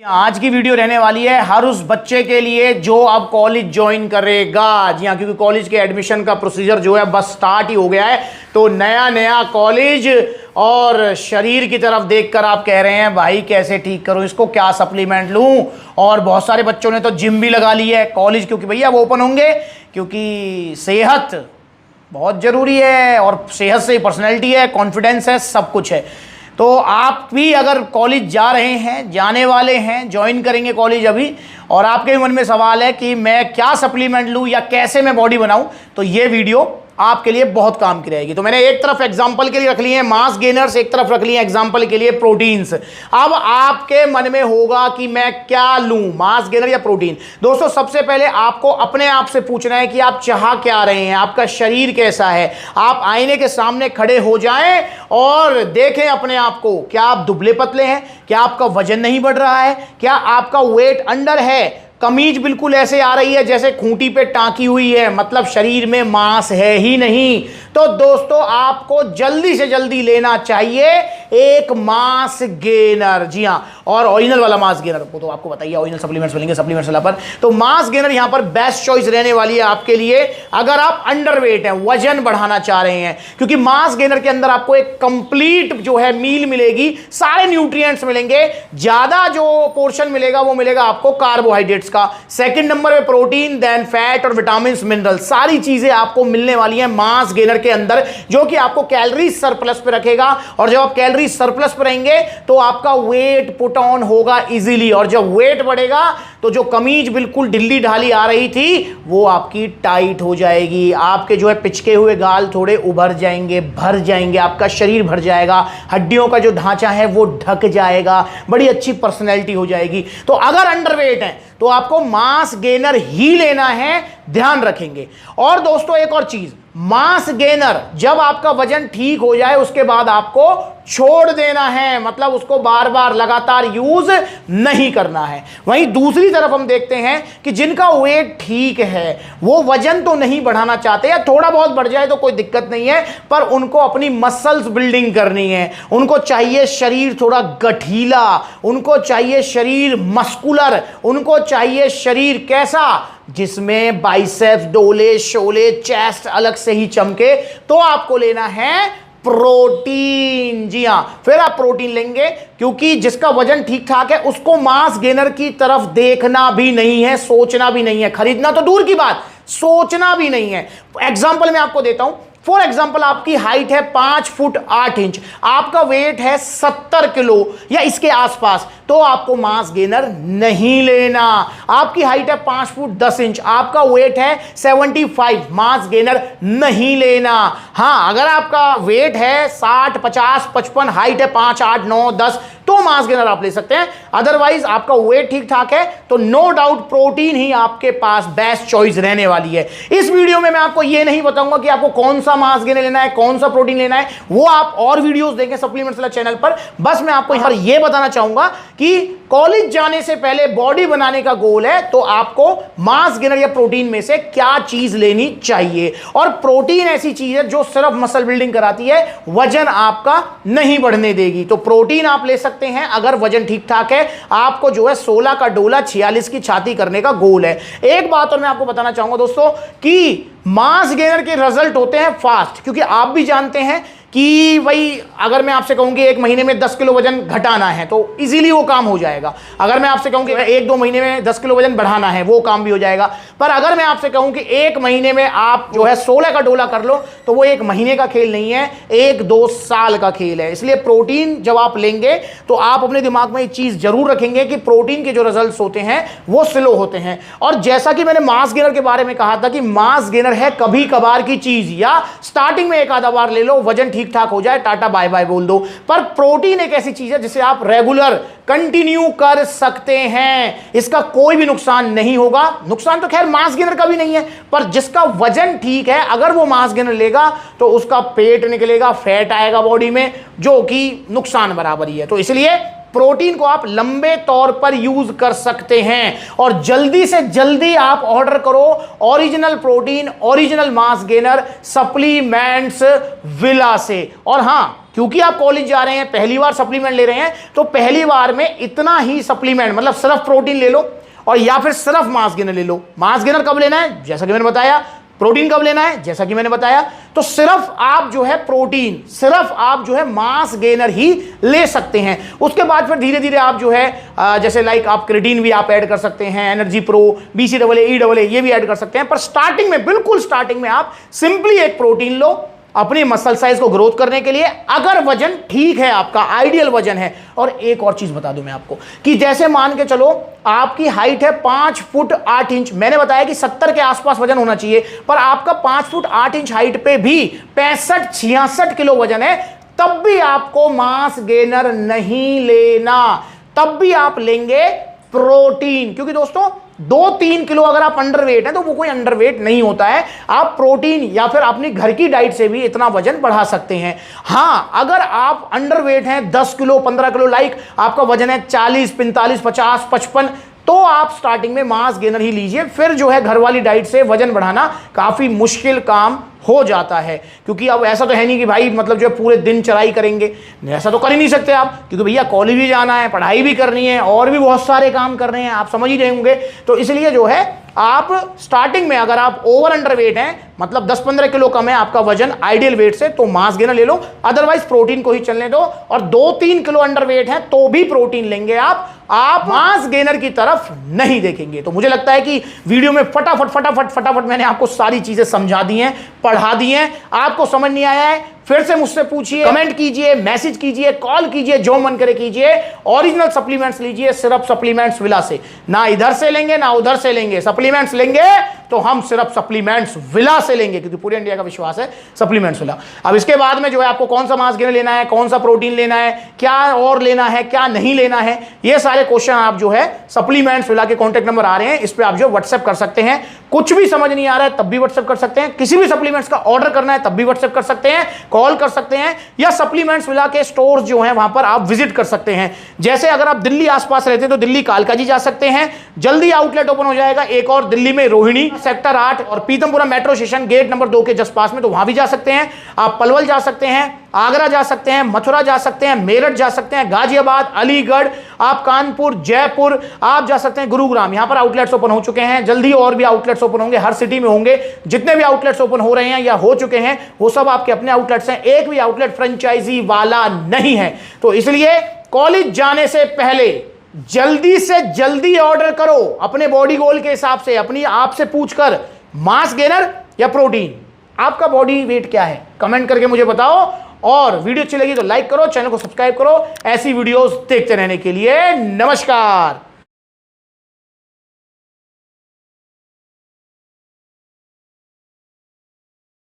आज की वीडियो रहने वाली है हर उस बच्चे के लिए जो अब कॉलेज ज्वाइन करेगा। जी हाँ, क्योंकि कॉलेज के एडमिशन का प्रोसीजर जो है बस स्टार्ट ही हो गया है। तो नया नया कॉलेज और शरीर की तरफ देखकर आप कह रहे हैं भाई कैसे ठीक करूं इसको, क्या सप्लीमेंट लूं। और बहुत सारे बच्चों ने तो जिम भी लगा ली है कॉलेज, क्योंकि भैया वो ओपन होंगे, क्योंकि सेहत बहुत जरूरी है और सेहत से पर्सनैलिटी है, कॉन्फिडेंस है, सब कुछ है। तो आप भी अगर कॉलेज जा रहे हैं, जाने वाले हैं, ज्वाइन करेंगे कॉलेज अभी, और आपके मन में सवाल है कि मैं क्या सप्लीमेंट लूं या कैसे मैं बॉडी बनाऊं, तो ये वीडियो आपके लिए बहुत काम की रहेगी। तो मैंने एक तरफ एग्जांपल के लिए रख लिए हैं मास गेनर्स, एक तरफ रख लिए एग्जांपल के लिए प्रोटीन्स। अब आपके मन में होगा कि मैं क्या लूं, मास गेनर या प्रोटीन। दोस्तों सबसे पहले आपको अपने आप से पूछना है कि आप चाह क्या रहे हैं, आपका शरीर कैसा है। आप आईने के सामने खड़े हो जाएं और देखें अपने आप को, क्या आप दुबले पतले हैं, क्या आपका वजन नहीं बढ़ रहा है, क्या आपका वेट अंडर है, कमीज बिल्कुल ऐसे आ रही है जैसे खूंटी पे टांकी हुई है, मतलब शरीर में मांस है ही नहीं। तो दोस्तों आपको जल्दी से जल्दी लेना चाहिए एक मास गेनर। जी हाँ, और ओरिजिनल वाला मास गेनर को तो आपको बताइए, ओरिजिनल सप्लीमेंट्स मिलेंगे सप्लीमेंट्स वाला पर। तो मास गेनर यहां पर बेस्ट चॉइस रहने वाली है आपके लिए अगर आप अंडरवेट हैं, वजन बढ़ाना चाह रहे हैं, क्योंकि मास गेनर के अंदर आपको एक कंप्लीट जो है मील मिलेगी, सारे न्यूट्रिएंट्स मिलेंगे। ज्यादा जो पोर्शन मिलेगा वो मिलेगा आपको कार्बोहाइड्रेट्स का, सेकंड नंबर पे प्रोटीन, देन फैट और विटामिन मिनरल, सारी चीजें आपको मिलने वाली हैं मास गेनर के अंदर, जो कि आपको कैलोरी सरप्लस पे रखेगा। और जब आप कैलोरी सरप्लस पे रहेंगे तो आपका वेट पुट ऑन होगा इजीली, और जब वेट बढ़ेगा तो जो कमीज बिल्कुल ढिल्ली ढाली आ रही थी वो आपकी टाइट हो जाएगी, आपके जो है पिचके हुए गाल थोड़े उभर जाएंगे, भर जाएंगे, आपका शरीर भर जाएगा, हड्डियों का जो ढांचा है वो ढक जाएगा, बड़ी अच्छी पर्सनैलिटी हो जाएगी। तो अगर अंडरवेट है तो आपको मास गेनर ही लेना है, ध्यान रखेंगे। और दोस्तों एक और चीज, मास गेनर जब आपका वजन ठीक हो जाए उसके बाद आपको छोड़ देना है, मतलब उसको बार बार लगातार यूज नहीं करना है। वहीं दूसरी तरफ हम देखते हैं कि जिनका वेट ठीक है, वो वजन तो नहीं बढ़ाना चाहते, या थोड़ा बहुत बढ़ जाए तो कोई दिक्कत नहीं है, पर उनको अपनी मसल्स बिल्डिंग करनी है, उनको चाहिए शरीर थोड़ा गठीला, उनको चाहिए शरीर मस्कुलर, उनको चाहिए शरीर कैसा, जिसमें बाइसेप्स डोले शोले, चेस्ट अलग से ही चमके। तो आपको लेना है प्रोटीन। जी हां, फिर आप प्रोटीन लेंगे, क्योंकि जिसका वजन ठीक ठाक है उसको मास गेनर की तरफ देखना भी नहीं है, सोचना भी नहीं है, खरीदना तो दूर की बात, सोचना भी नहीं है। एग्जांपल मैं आपको देता हूं, फॉर एग्जाम्पल आपकी हाइट है 5 फुट 8 इंच, आपका वेट है 70 किलो या इसके आसपास, तो आपको मास गेनर नहीं लेना। आपकी हाइट है 5 फुट 10 इंच, आपका वेट है 75, मास गेनर नहीं लेना। हाँ, अगर आपका वेट है 60, 50, 55, हाइट है 5, 8, 9, 10, तो मास गेनर आप ले सकते हैं। अदरवाइज आपका वेट ठीक ठाक है तो नो डाउट प्रोटीन ही आपके पास बेस्ट चॉइस रहने वाली है। इस वीडियो में मैं आपको यह नहीं बताऊंगा कि आपको कौन सा मास गेनर लेना है, कौन सा प्रोटीन लेना है, वो आप और वीडियोस देखें सप्लीमेंट्स वाला चैनल पर। बस मैं आपको यहां पर यह बताना चाहूंगा कि कॉलेज जाने से पहले बॉडी बनाने का गोल है तो आपको मास गेनर या प्रोटीन में से क्या चीज लेनी चाहिए। और प्रोटीन ऐसी चीज है जो सिर्फ मसल बिल्डिंग कराती है, वजन आपका नहीं बढ़ने देगी। तो प्रोटीन आप ले सकते हैं अगर वजन ठीक ठाक है, आपको जो है 16 का डोला 46 की छाती करने का गोल है। एक बात और मैं आपको बताना चाहूंगा दोस्तों कि मास गेनर के रिजल्ट होते हैं फास्ट, क्योंकि आप भी जानते हैं कि भाई अगर मैं आपसे कहूं कि एक महीने में 10 किलो वजन घटाना है तो इजीली वो काम हो जाएगा। अगर मैं आपसे कहूं कि 1-2 महीने में 10 किलो वजन बढ़ाना है, वो काम भी हो जाएगा। पर अगर मैं आपसे कहूं कि एक महीने में आप जो है 16 का डोला कर लो, तो वो एक महीने का खेल नहीं है, 1-2 साल का खेल है। इसलिए प्रोटीन जब आप लेंगे तो आप अपने दिमाग में एक चीज जरूर रखेंगे कि प्रोटीन के जो रिजल्ट होते हैं वो स्लो होते हैं। और जैसा कि मैंने मास गेनर के बारे में कहा था कि मास गेनर है कभी कभार की चीज, या स्टार्टिंग में एक आधा बार ले लो, वजन ठीक ठाक हो जाए, टाटा बाय बाय बोल दो। पर प्रोटीन एक ऐसी चीज है जिसे आप रेगुलर कंटिन्यू कर सकते हैं, इसका कोई भी नुकसान नहीं होगा। नुकसान तो खैर मास गेनर का भी नहीं है, पर जिसका वजन ठीक है अगर वो मास गेनर लेगा तो उसका पेट निकलेगा, फैट आएगा बॉडी में, जो कि नुकसान बराबर ही है। तो इसलिए प्रोटीन को आप लंबे तौर पर यूज कर सकते हैं, और जल्दी से जल्दी आप ऑर्डर करो original protein, original mass gainer supplements villa से। और हां, क्योंकि आप कॉलेज जा रहे हैं, पहली बार सप्लीमेंट ले रहे हैं, तो पहली बार में इतना ही सप्लीमेंट, मतलब सिर्फ प्रोटीन ले लो और या फिर सिर्फ मास गेनर ले लो। मास गेनर कब लेना है, जैसा कि मैंने बताया। प्रोटीन कब लेना है, जैसा कि मैंने बताया। तो सिर्फ आप जो है प्रोटीन, सिर्फ आप जो है मास गेनर ही ले सकते हैं। उसके बाद फिर धीरे धीरे आप जो है जैसे लाइक आप क्रेटीन भी आप ऐड कर सकते हैं, एनर्जी प्रो, BCAA, EAA ये भी ऐड कर सकते हैं। पर स्टार्टिंग में, बिल्कुल स्टार्टिंग में आप सिंपली एक प्रोटीन लो अपनी मसल साइज को ग्रोथ करने के लिए, अगर वजन ठीक है, आपका आइडियल वजन है। और एक और चीज बता दूं मैं आपको कि जैसे मान के चलो आपकी हाइट है 5 फुट 8 इंच, मैंने बताया कि 70 के आसपास वजन होना चाहिए, पर आपका 5 फुट 8 इंच हाइट पे भी 65-66 किलो वजन है, तब भी आपको मास गेनर नहीं लेना, तब भी आप लेंगे प्रोटीन। क्योंकि दोस्तों 2-3 किलो अगर आप अंडरवेट हैं तो वो कोई अंडरवेट नहीं होता है। आप प्रोटीन या फिर अपनी घर की डाइट से भी इतना वजन बढ़ा सकते हैं। हां, अगर आप अंडरवेट हैं 10 किलो 15 किलो, लाइक आपका वजन है 40, 45, 50, 55, तो आप स्टार्टिंग में मास गेनर ही लीजिए। फिर जो है घर वाली डाइट से वजन बढ़ाना काफी मुश्किल काम हो जाता है। क्योंकि अब ऐसा तो है नहीं कि भाई मतलब जो है पूरे दिन चढ़ाई करेंगे, ऐसा तो कर ही नहीं सकते आप, क्योंकि भैया कॉलेज भी जाना है, पढ़ाई भी करनी है और भी बहुत सारे काम कर रहे हैं, आप समझ ही रहे होंगे। तो इसलिए जो है आप स्टार्टिंग में अगर आप ओवर अंडर वेट हैं, मतलब 10-15 किलो कम है आपका वजन आइडियल वेट से, तो मास गेनर ले लो, अदरवाइज प्रोटीन को ही चलने दो। और 2-3 किलो अंडर वेट है तो भी प्रोटीन लेंगे आप मास गेनर की तरफ नहीं देखेंगे। तो मुझे लगता है कि वीडियो में फटाफट मैंने आपको सारी चीजें समझा दी हैं, पढ़ा दी हैं। आपको समझ नहीं आया है फिर से मुझसे पूछिए, कमेंट कीजिए, मैसेज कीजिए, कॉल कीजिए, जो मन करे कीजिए। ओरिजिनल सप्लीमेंट्स लीजिए सिर्फ सप्लीमेंट्स विला से, ना इधर से लेंगे ना उधर से लेंगे। सप्लीमेंट्स लेंगे तो हम सिर्फ सप्लीमेंट्स विला से लेंगे, क्योंकि पूरे इंडिया का विश्वास है सप्लीमेंट्स विला। अब इसके बाद में जो है आपको कौन सा मास गेनर लेना है, कौन सा प्रोटीन लेना है, क्या और लेना है, क्या नहीं लेना है, ये सारे क्वेश्चन आप जो है सप्लीमेंट्स विला के कॉन्टैक्ट नंबर आ रहे हैं, इस पे आप जो व्हाट्सएप कर सकते हैं। कुछ भी समझ नहीं आ रहा है तब भी व्हाट्सएप कर सकते हैं, किसी भी सप्लीमेंट्स का ऑर्डर करना है तब भी व्हाट्सएप कर सकते हैं, कॉल कर सकते हैं, या सप्लीमेंट्स विला के स्टोर्स जो हैं वहां पर आप विजिट कर सकते हैं। जैसे अगर आप दिल्ली आसपास रहते हैं तो दिल्ली कालका जी जा सकते हैं, जल्दी आउटलेट ओपन हो जाएगा एक और दिल्ली में, रोहिणी सेक्टर 8 और Pitampura metro station gate number 2 के जस्ट पास में, तो वहां भी जा सकते हैं। आप पलवल जा सकते हैं, आगरा जा सकते हैं, मथुरा जा सकते हैं, मेरठ जा सकते हैं, गाजियाबाद, अलीगढ़, आप कानपुर, जयपुर आप जा सकते हैं, गुरुग्राम, यहां पर आउटलेट्स ओपन हो चुके हैं। जल्दी और भी आउटलेट्स ओपन होंगे, हर सिटी में होंगे। जितने भी आउटलेट्स ओपन हो रहे हैं या हो चुके हैं वो सब आपके अपने आउटलेट्स हैं, एक भी आउटलेट फ्रेंचाइजी वाला नहीं है। तो इसलिए कॉलेज जाने से पहले जल्दी से जल्दी ऑर्डर करो अपने बॉडी गोल के हिसाब से, अपनी आप से पूछकर मास गेनर या प्रोटीन, आपका बॉडी वेट क्या है, कमेंट करके मुझे बताओ। और वीडियो अच्छी लगी तो लाइक करो, चैनल को सब्सक्राइब करो ऐसी वीडियोस देखते रहने के लिए। नमस्कार।